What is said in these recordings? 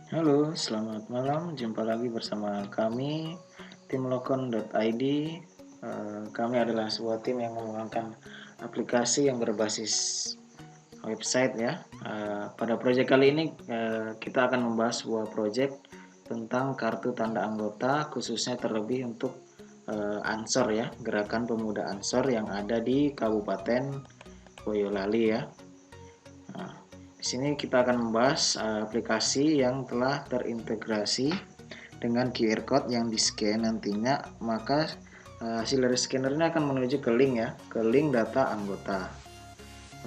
Halo, selamat malam. Jumpa lagi bersama kami, tim Lokon.id. Kami adalah sebuah tim yang mengembangkan aplikasi yang berbasis website ya. Pada proyek kali ini kita akan membahas sebuah proyek tentang kartu tanda anggota, khususnya terlebih untuk Ansor ya, Gerakan Pemuda Ansor yang ada di Kabupaten Boyolali ya. Nah, di sini kita akan membahas aplikasi yang telah terintegrasi dengan QR code yang di-scan nantinya, maka hasil dari scanner ini akan menuju ke link ya, ke link data anggota.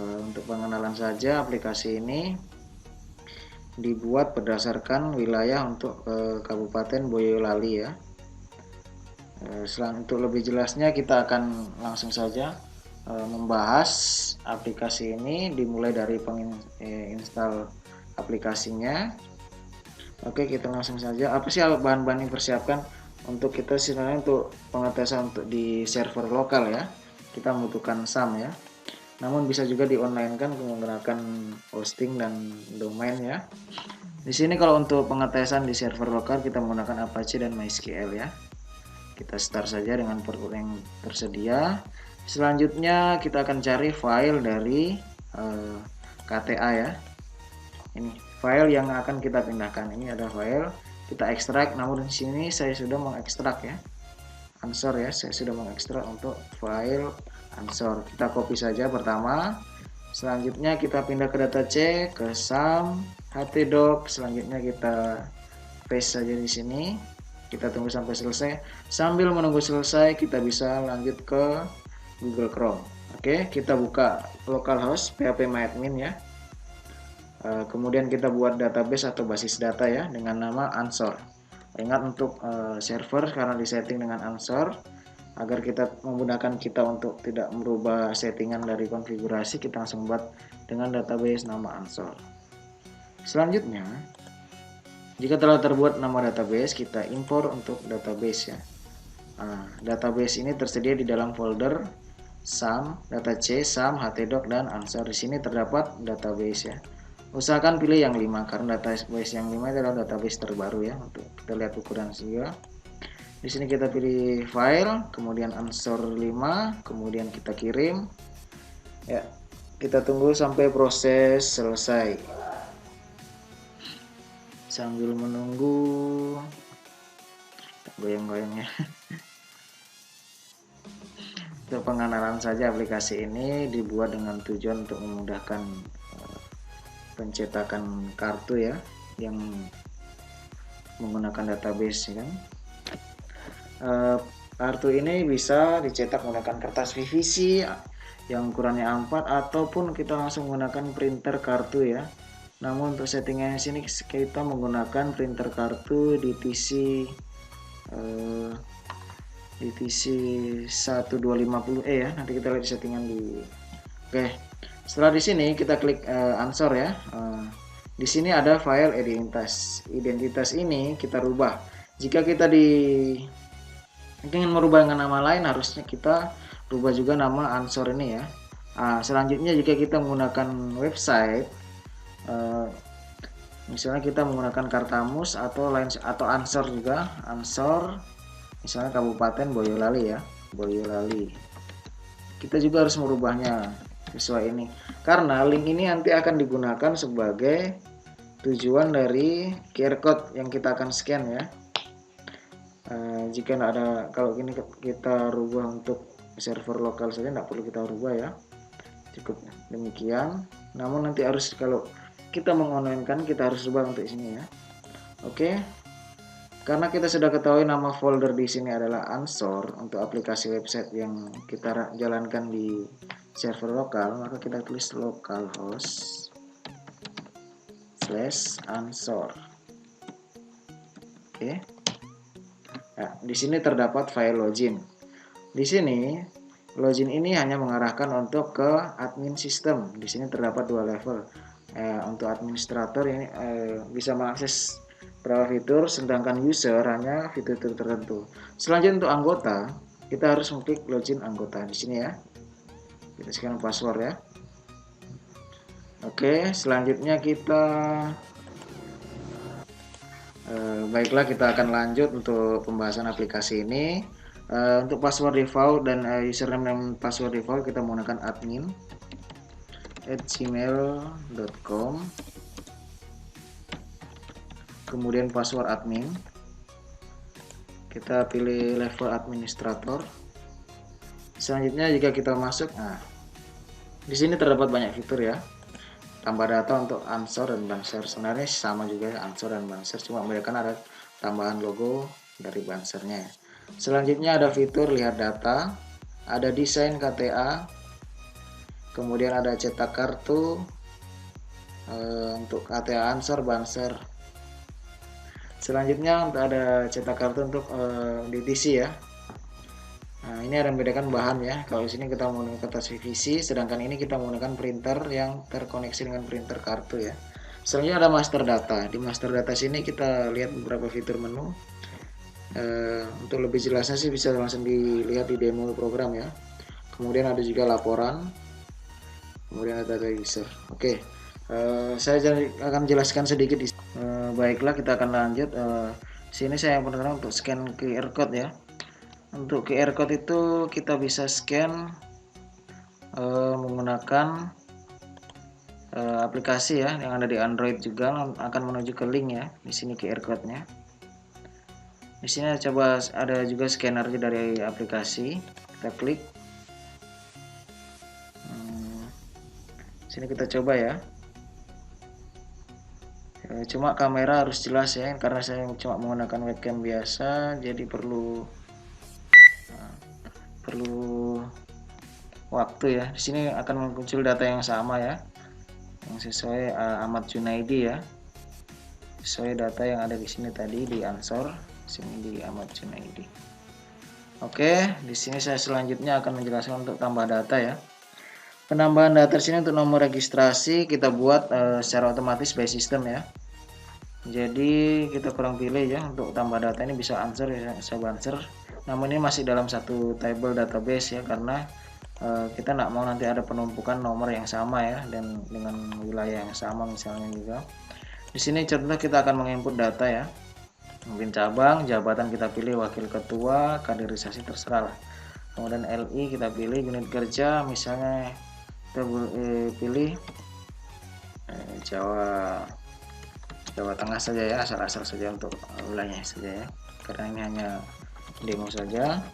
Untuk pengenalan saja, aplikasi ini dibuat berdasarkan wilayah untuk Kabupaten Boyolali ya. Untuk lebih jelasnya kita akan langsung saja membahas aplikasi ini, dimulai dari penginstal aplikasinya. Oke, kita langsung saja. Apa sih bahan-bahan yang dipersiapkan untuk kita sebenarnya untuk pengetesan untuk di server lokal ya? Kita membutuhkan SAM ya. Namun bisa juga di online kan menggunakan hosting dan domain ya. Di sini kalau untuk pengetesan di server lokal kita menggunakan Apache dan MySQL ya. Kita start saja dengan port yang tersedia. Selanjutnya kita akan cari file dari KTA ya. Ini file yang akan kita pindahkan. Ini ada file, kita ekstrak. Namun di sini saya sudah mengekstrak ya, Ansor ya. Saya sudah mengekstrak untuk file Ansor. Kita copy saja pertama. Selanjutnya kita pindah ke data C, ke SAM, htdoc. Selanjutnya kita paste saja di sini. Kita tunggu sampai selesai. Sambil menunggu selesai, kita bisa lanjut ke Google Chrome. Oke, kita buka localhost phpMyAdmin ya. Kemudian kita buat database atau basis data ya dengan nama Ansor. Ingat untuk server karena disetting dengan Ansor, agar kita menggunakan kita untuk tidak merubah settingan dari konfigurasi, kita langsung buat dengan database nama Ansor. Selanjutnya, jika telah terbuat nama database, kita import untuk database ya. Database ini tersedia di dalam folder SAM, data C, SAM, htdoc, dan Ansor. Di sini terdapat database ya. Usahakan pilih yang 5 karena database yang 5 adalah database terbaru ya. Untuk kita lihat ukuran juga. Di sini kita pilih file, kemudian Ansor 5, kemudian kita kirim. Ya, kita tunggu sampai proses selesai. Sambil menunggu, goyang-goyang ya. Untuk pengenalan saja, aplikasi ini dibuat dengan tujuan untuk memudahkan pencetakan kartu ya, yang menggunakan database kan. Kartu ini bisa dicetak menggunakan kertas PVC yang ukurannya A4 ataupun kita langsung menggunakan printer kartu ya. Namun untuk settingannya sini kita menggunakan printer kartu DTC 1250E ya. Nanti kita lihat settingan di. Oke. Setelah di sini kita klik Ansor ya. Di sini ada file identitas. Identitas ini kita rubah. Jika kita ingin merubah dengan nama lain, harusnya kita rubah juga nama Ansor ini ya. Selanjutnya jika kita menggunakan website, misalnya kita menggunakan Kartamus atau Ansor juga, Ansor, misalnya Kabupaten Boyolali ya, Boyolali. Kita juga harus merubahnya sesuai ini, karena link ini nanti akan digunakan sebagai tujuan dari QR code yang kita akan scan ya. Jika tidak ada, kalau ini kita rubah untuk server lokal saja, tidak perlu kita rubah ya, cukup demikian. Namun nanti harus, kalau kita mengonlinkan, kita harus rubah untuk sini ya. Oke, karena kita sudah ketahui nama folder di sini adalah Ansor untuk aplikasi website yang kita jalankan di server lokal, maka kita tulis localhost /Ansor. Oke. Nah, di sini terdapat file login. Di sini login ini hanya mengarahkan untuk ke admin sistem. Di sini terdapat 2 level. Untuk administrator ini bisa mengakses beberapa fitur, sedangkan user hanya fitur tertentu. Selanjutnya untuk anggota, kita harus mengklik login anggota di sini ya. Kita scan password ya. Oke, selanjutnya kita Baiklah, kita akan lanjut untuk pembahasan aplikasi ini. Untuk password default dan username dan password default kita menggunakan admin@gmail.com. Kemudian password admin. Kita pilih level administrator. Selanjutnya jika kita masuk, di sini terdapat banyak fitur ya. Tambah data untuk Ansor dan Banser. Sebenarnya sama juga ya, Ansor dan Banser, cuma mereka ada tambahan logo dari Bansernya. Selanjutnya ada fitur lihat data, ada desain KTA, kemudian ada cetak kartu untuk KTA Ansor, Banser. Selanjutnya ada cetak kartu untuk DTC ya. Nah, ini ada membedakan bahan ya. Kalau di sini kita menggunakan kertas PVC, sedangkan ini kita menggunakan printer yang terkoneksi dengan printer kartu ya. Selanjutnya ada master data. Di master data sini kita lihat beberapa fitur menu. Untuk lebih jelasnya sih bisa langsung dilihat di demo program ya. Kemudian ada juga laporan. Kemudian ada data user. Oke. Saya akan jelaskan sedikit. Baiklah, kita akan lanjut. Sini saya perkenalkan untuk scan QR code ya. Untuk QR code itu kita bisa scan menggunakan aplikasi ya yang ada di Android juga, akan menuju ke link ya. Di sini QR code-nya. Di sini coba ada juga scanner dari aplikasi. Kita klik. Sini kita coba ya. Cuma kamera harus jelas ya, karena saya cuma menggunakan webcam biasa, jadi perlu waktu ya. Di sini akan muncul data yang sama ya, yang sesuai Ahmad Junaidi ya, sesuai data yang ada di sini tadi di Ansor, sini di Ahmad Junaidi. Oke, di sini saya selanjutnya akan menjelaskan untuk tambah data ya. Penambahan data di sini untuk nomor registrasi kita buat secara otomatis by system ya. Jadi kita kurang pilih ya, untuk tambah data ini bisa Ansor ya, bisa Banser. Namun ini masih dalam satu table database ya, karena kita tidak mau nanti ada penumpukan nomor yang sama ya, dan dengan wilayah yang sama misalnya juga. Di sini contoh kita akan menginput data ya, mungkin cabang, jabatan kita pilih wakil ketua, kaderisasi terserah lah. Kemudian LI kita pilih, unit kerja misalnya kita pilih Jawa Tengah saja ya, asal-asal saja untuk wilayahnya saja ya, karena ini hanya demo saja.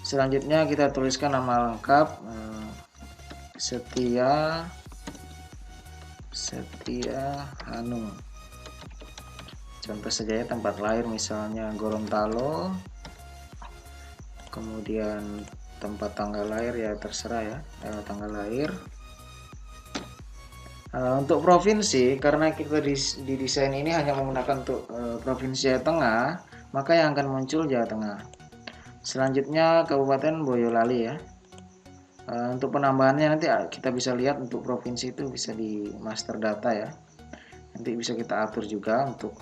Selanjutnya kita tuliskan nama lengkap, Setia Hanung. Contoh saja ya, tempat lahir misalnya Gorontalo. Kemudian tempat tanggal lahir ya terserah ya, tanggal lahir. Untuk provinsi, karena kita di desain ini hanya menggunakan untuk provinsi Jawa Tengah, maka yang akan muncul Jawa Tengah. Selanjutnya Kabupaten Boyolali ya. Untuk penambahannya nanti kita bisa lihat untuk provinsi itu bisa di master data ya. Nanti bisa kita atur juga untuk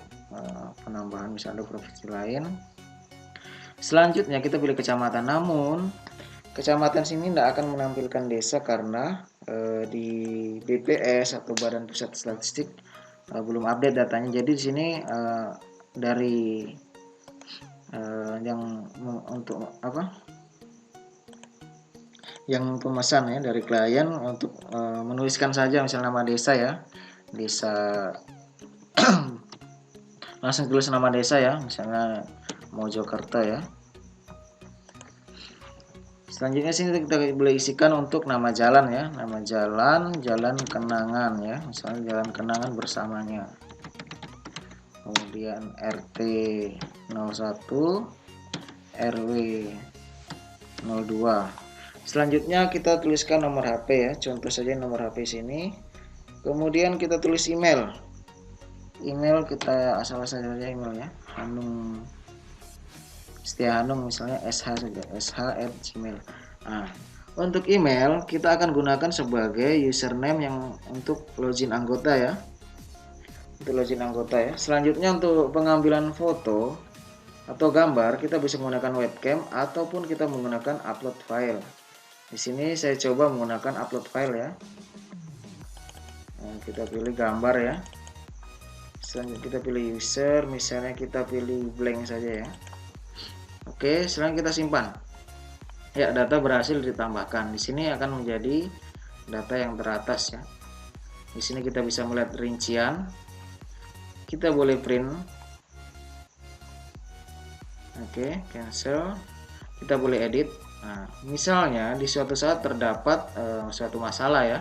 penambahan misalnya provinsi lain. Selanjutnya kita pilih kecamatan, namun kecamatan sini tidak akan menampilkan desa karena di BPS atau Badan Pusat Statistik belum update datanya. Jadi di sini dari yang untuk yang pemesan ya, dari klien untuk menuliskan saja misalnya nama desa ya, desa langsung tulis nama desa ya, misalnya Mojokerto ya. Selanjutnya sini kita boleh isikan untuk nama jalan ya, nama jalan kenangan ya, misalnya jalan kenangan bersamanya. Kemudian RT 01, RW 02. Selanjutnya kita tuliskan nomor HP ya, contoh saja nomor HP sini. Kemudian kita tulis email. Email kita asal saja emailnya, Hanung Setia Hanung misalnya SH saja, sh@gmail. Nah, untuk email kita akan gunakan sebagai username yang untuk login anggota ya. Untuk login anggota ya. Selanjutnya untuk pengambilan foto atau gambar kita bisa menggunakan webcam ataupun kita menggunakan upload file. Di sini saya coba menggunakan upload file ya. Nah, kita pilih gambar ya. Selanjutnya kita pilih user, misalnya kita pilih blank saja ya. Oke, selanjutnya kita simpan. Ya, data berhasil ditambahkan. Di sini akan menjadi data yang teratas ya. Di sini kita bisa melihat rincian. Kita boleh print. Oke, cancel. Kita boleh edit. Nah, misalnya di suatu saat terdapat suatu masalah ya.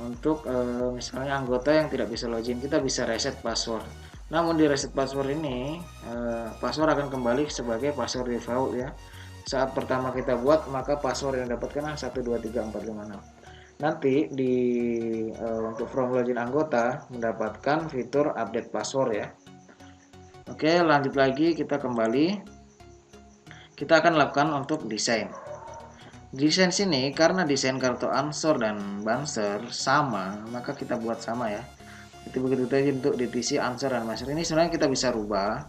Untuk misalnya anggota yang tidak bisa login, kita bisa reset password. Namun di reset password ini password akan kembali sebagai password default ya. Saat pertama kita buat, maka password yang dapatkan 123456. Nanti di untuk from login anggota mendapatkan fitur update password ya. Oke, lanjut lagi, kita kembali. Kita akan lakukan untuk desain. Desain sini karena desain kartu Ansor dan Banser sama, maka kita buat sama ya. Itu begitu saja untuk DTC, Ansor dan Banser. Ini sebenarnya kita bisa rubah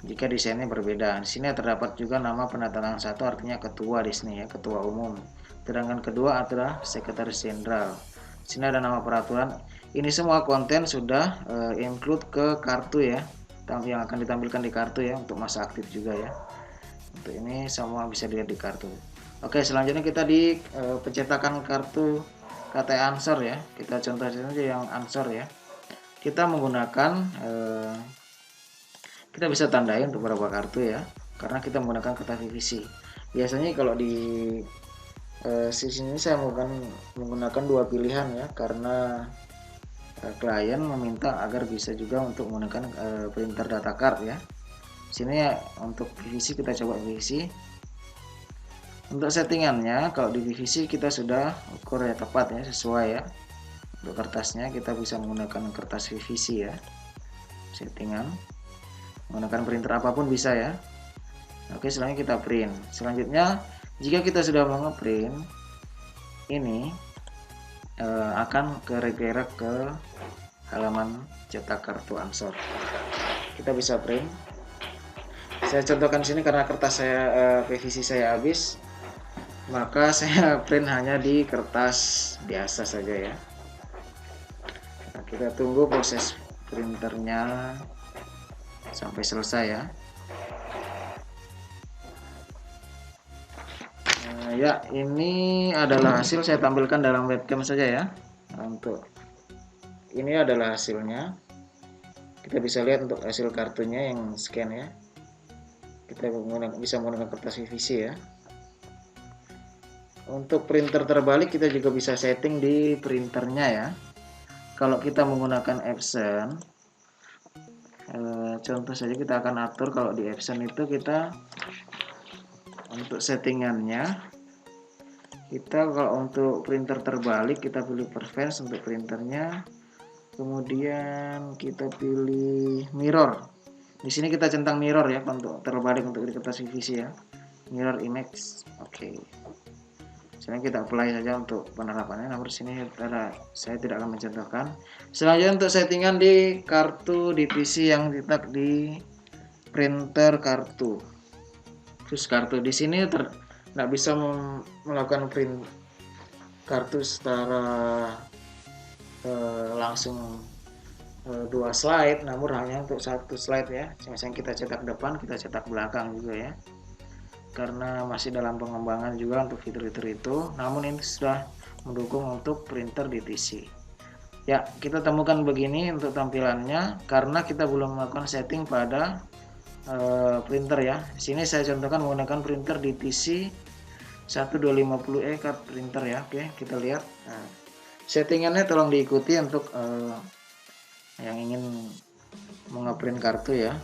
jika desainnya berbeda. Di sini terdapat juga nama pendatangan satu, artinya ketua di sini ya, ketua umum. Sedangkan kedua adalah sekretaris jenderal. Di sini ada nama peraturan. Ini semua konten sudah include ke kartu ya, yang akan ditampilkan di kartu ya, untuk masa aktif juga ya. Untuk ini semua bisa dilihat di kartu. Oke, selanjutnya kita di pencetakan kartu KTP Ansor ya. Kita contoh saja yang Ansor ya. Kita menggunakan kita bisa tandai untuk beberapa kartu ya, karena kita menggunakan kertas PVC. Biasanya kalau di sisi ini saya menggunakan dua pilihan ya, karena klien meminta agar bisa juga untuk menggunakan printer data card ya. Sini ya untuk PVC, kita coba PVC. Untuk settingannya, kalau di PVC kita sudah ukur ya tepat ya, sesuai ya. Untuk kertasnya kita bisa menggunakan kertas PVC ya. Settingan menggunakan printer apapun bisa ya. Oke, selanjutnya kita print. Selanjutnya, jika kita sudah mau ngeprint, ini akan redirect ke halaman cetak kartu Ansor. Kita bisa print. Saya contohkan sini karena kertas saya PVC saya habis, maka saya print hanya di kertas biasa saja ya. Nah, kita tunggu proses printernya sampai selesai ya. Nah, ya, ini adalah hasil, saya tampilkan dalam webcam saja ya. Nah, untuk ini adalah hasilnya. Kita bisa lihat untuk hasil kartunya yang scan ya. Kita bisa menggunakan kertas PVC ya. Untuk printer terbalik kita juga bisa setting di printernya ya. Kalau kita menggunakan Epson, contoh saja kita akan atur. Kalau di Epson itu kita untuk settingannya, kita kalau untuk printer terbalik kita pilih preference untuk printernya, kemudian kita pilih mirror. Di sini kita centang mirror ya untuk terbalik untuk di kertas PVC ya, mirror image. Oke. Sekarang kita apply saja untuk penerapannya. Namun sini saya tidak akan mencontohkan. Selanjutnya untuk settingan di kartu DTC yang ditak di printer kartu. Terus kartu di sini tidak bisa melakukan print kartu secara langsung dua slide, namun hanya untuk satu slide ya. Misalnya kita cetak depan, kita cetak belakang juga ya. Karena masih dalam pengembangan juga untuk fitur-fitur itu, namun ini sudah mendukung untuk printer DTC ya. Kita temukan begini untuk tampilannya karena kita belum melakukan setting pada printer ya. Di sini saya contohkan menggunakan printer DTC 1250E card printer ya. Oke, kita lihat. Nah, settingannya tolong diikuti untuk yang ingin mengeprint kartu ya.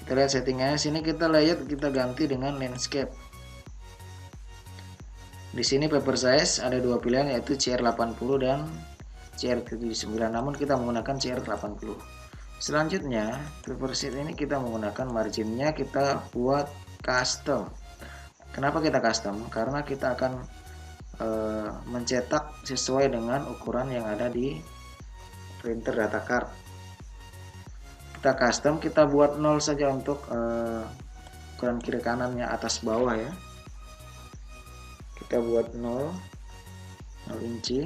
Kita lihat settingannya. Sini kita layout, kita ganti dengan landscape. Di sini paper size ada dua pilihan, yaitu CR80 dan CR79. Namun kita menggunakan CR80. Selanjutnya paper sheet ini kita menggunakan marginnya kita buat custom. Kenapa kita custom? Karena kita akan mencetak sesuai dengan ukuran yang ada di printer data card. Kita custom, kita buat 0 saja untuk ukuran kiri kanannya, atas bawah ya. Kita buat 0 inci.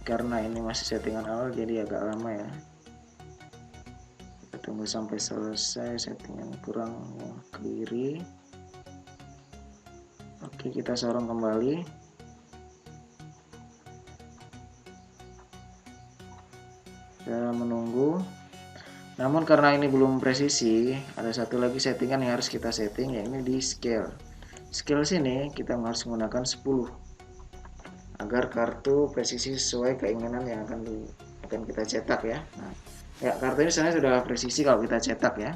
karena ini masih settingan awal jadi agak lama ya. Kita tunggu sampai selesai settingan kurang yang ke kiri. Oke, kita sorong kembali. Kita menunggu. Namun karena ini belum presisi, ada satu lagi settingan yang harus kita setting, yaitu di scale. Scale sini kita harus menggunakan 10 agar kartu presisi sesuai keinginan yang akan kita cetak ya. Nah, ya kartu ini sebenarnya sudah presisi kalau kita cetak ya.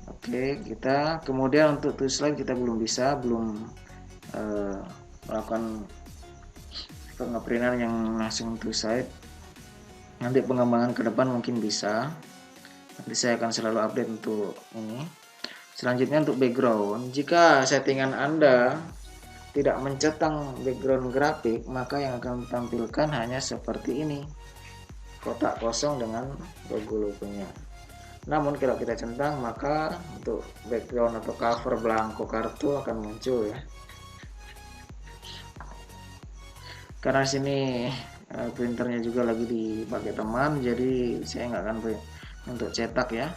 Oke, kita kemudian untuk to slide kita belum melakukan pengeprintan yang langsung to slide. Nanti pengembangan ke depan mungkin bisa. Nanti saya akan selalu update untuk ini. Selanjutnya untuk background, jika settingan Anda tidak mencetang background grafik, maka yang akan ditampilkan hanya seperti ini, kotak kosong dengan logo-logonya. Namun kalau kita centang, maka untuk background atau cover belangko kartu akan muncul ya. Karena sini printernya juga lagi dipakai teman, jadi saya nggak akan untuk cetak ya.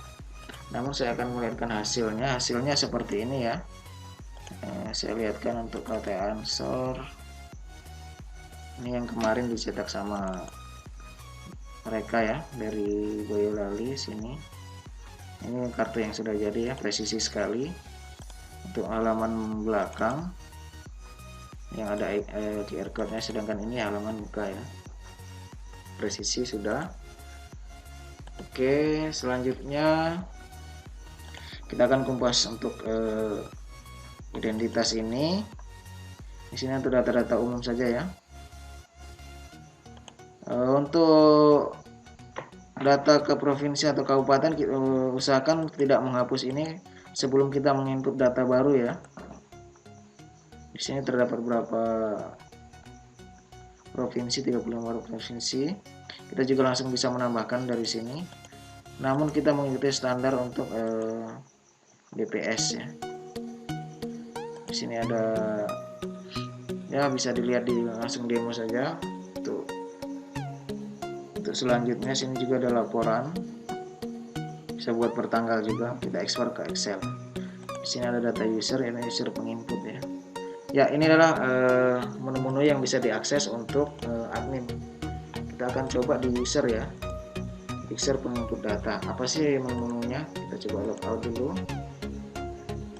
Namun saya akan melihatkan hasilnya seperti ini ya. Saya lihatkan untuk KTA Ansor ini yang kemarin dicetak sama mereka ya, dari Boyolali sini. Ini kartu yang sudah jadi ya, presisi sekali. Untuk halaman belakang yang ada QR code-nya, sedangkan ini halaman muka ya, presisi sudah. Oke, selanjutnya kita akan kupas untuk identitas ini. Di sini untuk data-data umum saja ya. Untuk data ke provinsi atau kabupaten, kita usahakan tidak menghapus ini sebelum kita menginput data baru ya. Di sini terdapat berapa provinsi, 35 provinsi. Kita juga langsung bisa menambahkan dari sini. Namun kita mengikuti standar untuk DPS ya. Di sini ada ya, bisa dilihat di langsung demo saja. Untuk selanjutnya sini juga ada laporan, bisa buat per tanggal juga, kita ekspor ke Excel. Di sini ada data user, ini user penginput ya. Ya, ini adalah menu-menu yang bisa diakses untuk admin. Kita akan coba di user ya, user penginput data. Apa sih menu-menunya? Kita coba logout dulu.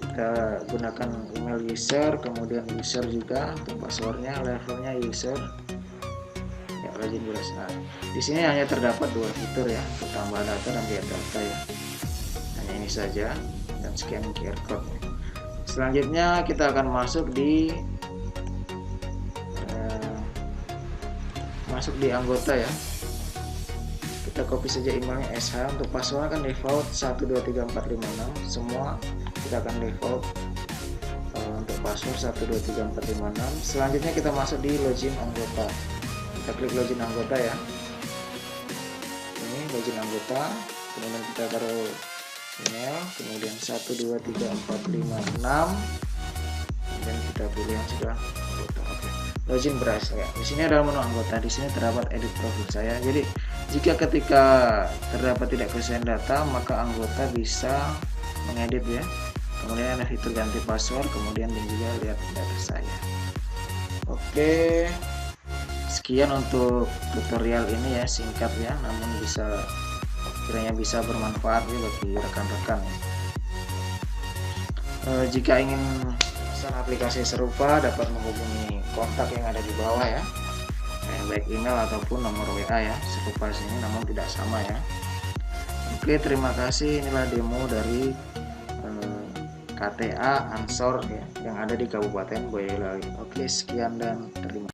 Kita gunakan email user, kemudian user juga untuk passwordnya, levelnya user. Ya, rajin beres. Nah, di sini hanya terdapat 2 fitur ya, untuk tambah data dan lihat data ya. Hanya ini saja, dan scan QR code. Selanjutnya kita akan masuk di anggota ya. Kita copy saja emailnya SH. Untuk password kan default 123456 semua. Kita akan default untuk password 123456. Selanjutnya kita masuk di login anggota. Kita klik login anggota ya. Ini login anggota. Kemudian kita taruh email, kemudian 123456, dan kita pilih yang sudah anggota. Oke. Login brush ya. Di sini ada menu anggota. Di sini terdapat edit profil saya. Jadi jika ketika terdapat tidak kesesuaian data, maka anggota bisa mengedit ya. Kemudian ada fitur ganti password, kemudian dan juga lihat data saya. Oke, sekian untuk tutorial ini ya, singkat ya, namun kiranya bisa bermanfaat ya bagi rekan-rekan. Jika ingin pesan aplikasi serupa, dapat menghubungi kontak yang ada di bawah ya, baik email ataupun nomor WA ya, serupa sini namun tidak sama ya. Oke, terima kasih. Inilah demo dari KTA Ansor ya, yang ada di Kabupaten Boyolali. Oke, sekian dan terima kasih.